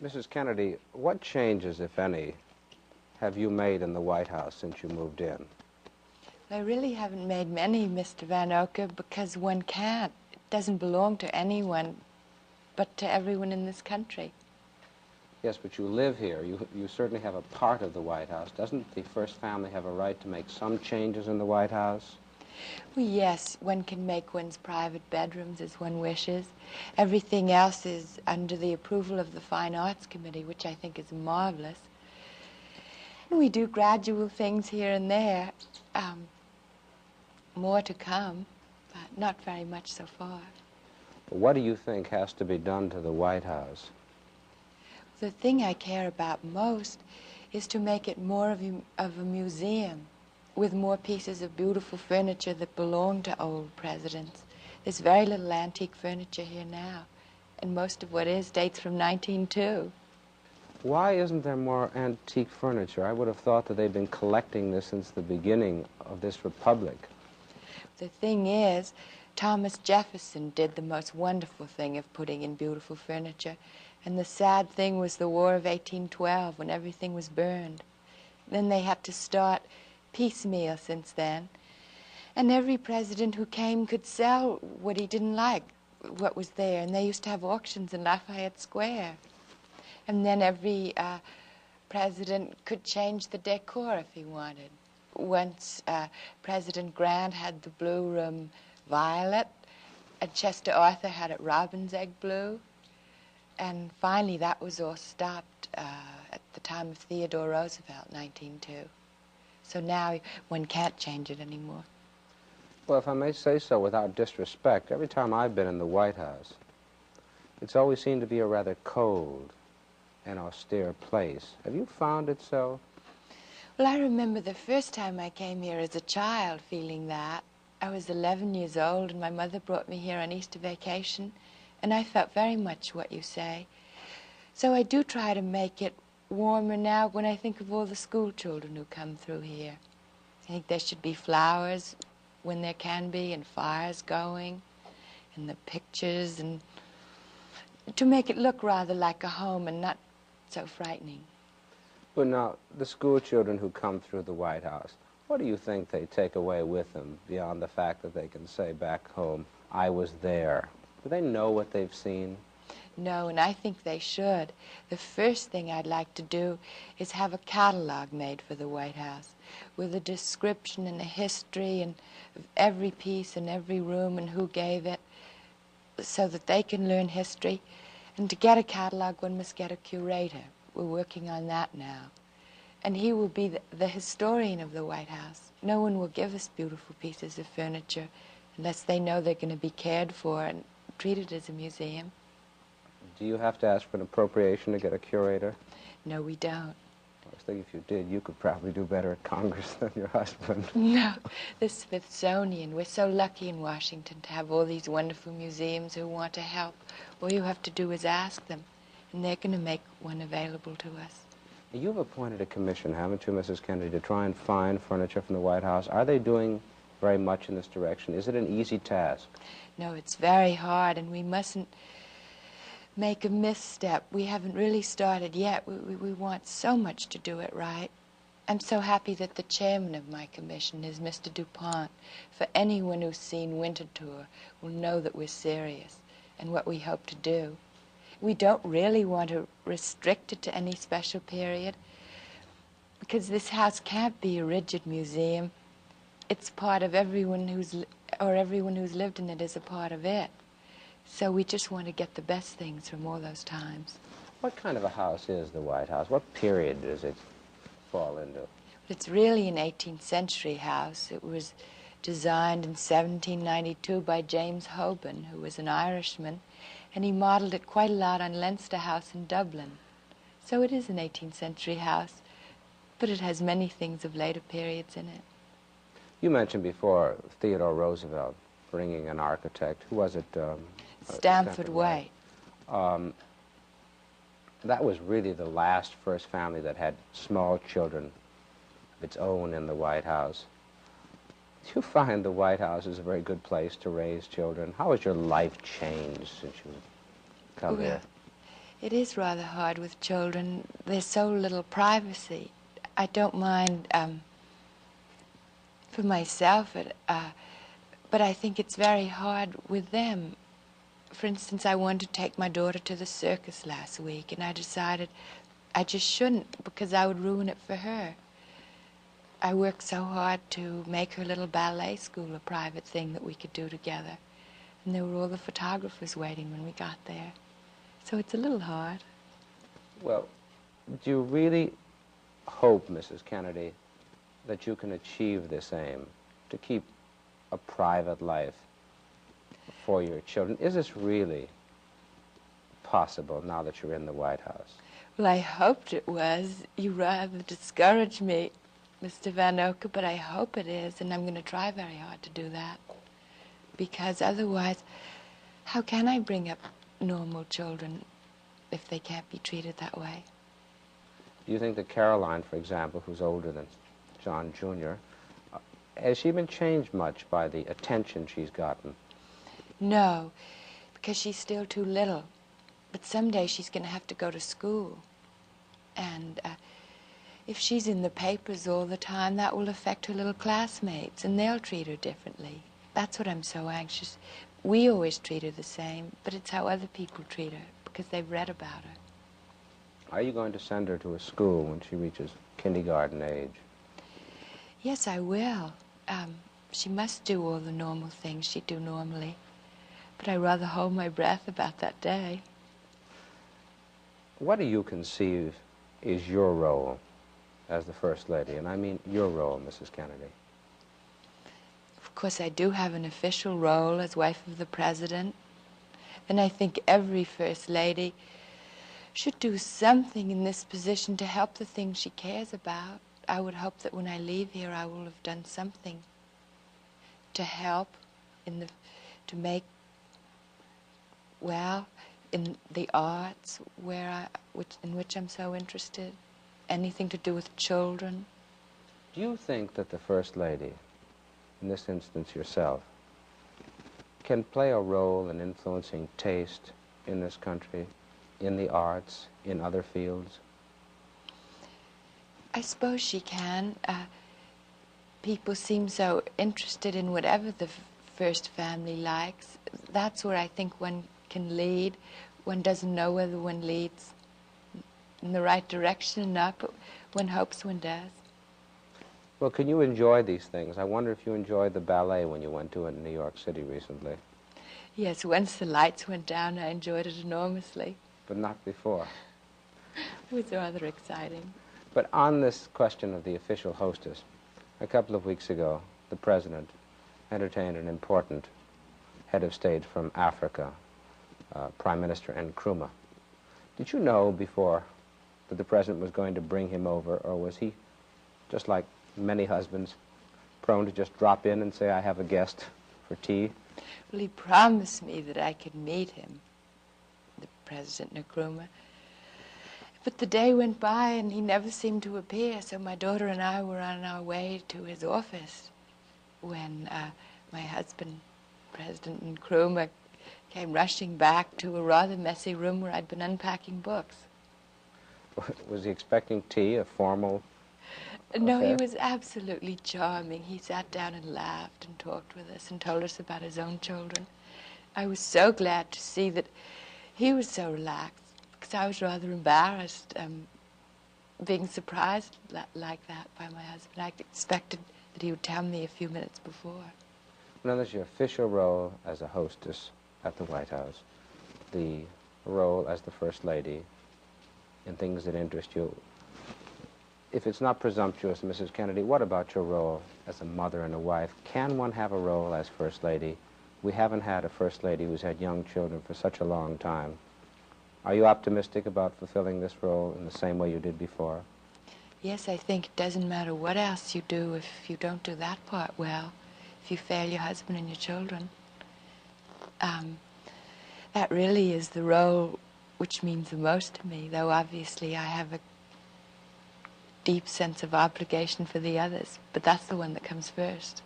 Mrs. Kennedy, what changes, if any, have you made in the White House since you moved in? I really haven't made many, Mr. Vanocur, because one can't. It doesn't belong to anyone but to everyone in this country. Yes, but you live here. You certainly have a part of the White House. Doesn't the first family have a right to make some changes in the White House? Well, yes, one can make one's private bedrooms as one wishes. Everything else is under the approval of the Fine Arts Committee, which I think is marvelous. And we do gradual things here and there. More to come, but not very much so far. What do you think has to be done to the White House? The thing I care about most is to make it more of a museum, with more pieces of beautiful furniture that belong to old presidents. There's very little antique furniture here now, and most of what is dates from 1902. Why isn't there more antique furniture? I would have thought that they've been collecting this since the beginning of this republic. The thing is, Thomas Jefferson did the most wonderful thing of putting in beautiful furniture, and the sad thing was the War of 1812, when everything was burned. Then they had to start piecemeal since then, and every president who came could sell what he didn't like, what was there, and they used to have auctions in Lafayette Square. And then every president could change the decor if he wanted. Once President Grant had the blue room violet, and Chester Arthur had it robin's egg blue, and finally that was all stopped at the time of Theodore Roosevelt, 1902. So now one can't change it anymore. Well, if I may say so without disrespect, every time I've been in the White House, it's always seemed to be a rather cold and austere place. Have you found it so? Well, I remember the first time I came here as a child feeling that. I was 11 years old, and my mother brought me here on Easter vacation, and I felt very much what you say. So I do try to make it warmer now when I think of all the school children who come through here. I think there should be flowers when there can be, and fires going, and the pictures, and to make it look rather like a home and not so frightening. But now, the school children who come through the White House, what do you think they take away with them beyond the fact that they can say back home, I was there? Do they know what they've seen? No, and I think they should. The first thing I'd like to do is have a catalog made for the White House with a description and a history and of every piece and every room and who gave it, so that they can learn history. And to get a catalog, one must get a curator. We're working on that now. And he will be the historian of the White House. No one will give us beautiful pieces of furniture unless they know they're going to be cared for and treated as a museum. Do you have to ask for an appropriation to get a curator? No, we don't. I was thinking if you did, you could probably do better at Congress than your husband. No, the Smithsonian. We're so lucky in Washington to have all these wonderful museums who want to help. All you have to do is ask them, and they're going to make one available to us. You've appointed a commission, haven't you, Mrs. Kennedy, to try and find furniture from the White House. Are they doing very much in this direction? Is it an easy task? No, it's very hard, and we mustn't make a misstep. We haven't really started yet. We want so much to do it right. I'm so happy that the chairman of my commission is Mr. DuPont. For anyone who's seen Winter Tour will know that we're serious and what we hope to do. We don't really want to restrict it to any special period, because this house can't be a rigid museum. It's part of everyone everyone who's lived in it is a part of it. So we just want to get the best things from all those times. What kind of a house is the White House? What period does it fall into? It's really an 18th century house. It was designed in 1792 by James Hoban, who was an Irishman, and he modeled it quite a lot on Leinster House in Dublin. So it is an 18th century house, but it has many things of later periods in it. You mentioned before Theodore Roosevelt bringing an architect. Who was it? Stamford White. That was really the last first family that had small children of its own in the White House. Do you find the White House is a very good place to raise children? How has your life changed since you've come here? It is rather hard with children. There's so little privacy. I don't mind for myself, but I think it's very hard with them. For instance, I wanted to take my daughter to the circus last week, and I decided I just shouldn't because I would ruin it for her. I worked so hard to make her little ballet school a private thing that we could do together. And there were all the photographers waiting when we got there. So it's a little hard. Well, do you really hope, Mrs. Kennedy, that you can achieve this aim, to keep a private life for your children? Is this really possible now that you're in the White House? Well, I hoped it was. You rather discouraged me, Mr. Vanocur, but I hope it is, and I'm going to try very hard to do that. Because otherwise, how can I bring up normal children if they can't be treated that way? Do you think that Caroline, for example, who's older than John Jr., has she been changed much by the attention she's gotten? No, because she's still too little. But someday she's going to have to go to school. And if she's in the papers all the time, that will affect her little classmates, and they'll treat her differently. That's what I'm so anxious. We always treat her the same, but it's how other people treat her, because they've read about her. Are you going to send her to a school when she reaches kindergarten age? Yes, I will. She must do all the normal things she'd do normally. But I rather hold my breath about that day. What do you conceive is your role as the First Lady? And I mean your role, Mrs. Kennedy. Of course, I do have an official role as wife of the President. And I think every First Lady should do something in this position to help the things she cares about. I would hope that when I leave here, I will have done something to help to make, well, in the arts in which I'm so interested, anything to do with children. Do you think that the First Lady, in this instance yourself, can play a role in influencing taste in this country, in the arts, in other fields? I suppose she can. People seem so interested in whatever the first family likes. That's where I think one can lead. One doesn't know whether one leads in the right direction or not, but one hopes one does. Well, can you enjoy these things? I wonder if you enjoyed the ballet when you went to it in New York City recently. Yes, once the lights went down, I enjoyed it enormously. But not before. It was rather exciting. But on this question of the official hostess, a couple of weeks ago, the President entertained an important head of state from Africa, Prime Minister Nkrumah. Did you know before that the President was going to bring him over, or was he, just like many husbands, prone to just drop in and say, I have a guest for tea? Well, he promised me that I could meet him, the President Nkrumah. But the day went by and he never seemed to appear, so my daughter and I were on our way to his office when my husband, President Nkrumah, came rushing back to a rather messy room where I'd been unpacking books. Was he expecting tea, a formal No, affair? he was absolutely charming. He sat down and laughed and talked with us and told us about his own children. I was so glad to see that he was so relaxed, because I was rather embarrassed being surprised like that by my husband. I expected that he would tell me a few minutes before. Now, there's your official role as a hostess at the White House, the role as the First Lady in things that interest you. If it's not presumptuous, Mrs. Kennedy, what about your role as a mother and a wife? Can one have a role as First Lady? We haven't had a First Lady who's had young children for such a long time. Are you optimistic about fulfilling this role in the same way you did before? Yes, I think it doesn't matter what else you do if you don't do that part well, if you fail your husband and your children. That really is the role which means the most to me, though obviously I have a deep sense of obligation for the others, but that's the one that comes first.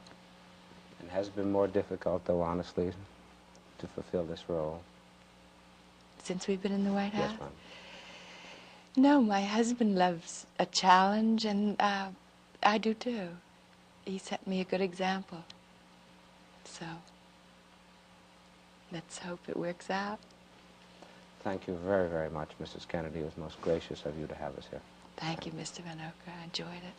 And has it been more difficult, though, honestly, to fulfill this role? since we've been in the White House? Yes, ma'am. No, my husband loves a challenge, and I do too. He set me a good example. So let's hope it works out. Thank you very, very much, Mrs. Kennedy. It was most gracious of you to have us here. Thank you, Mr. Vanocur. I enjoyed it.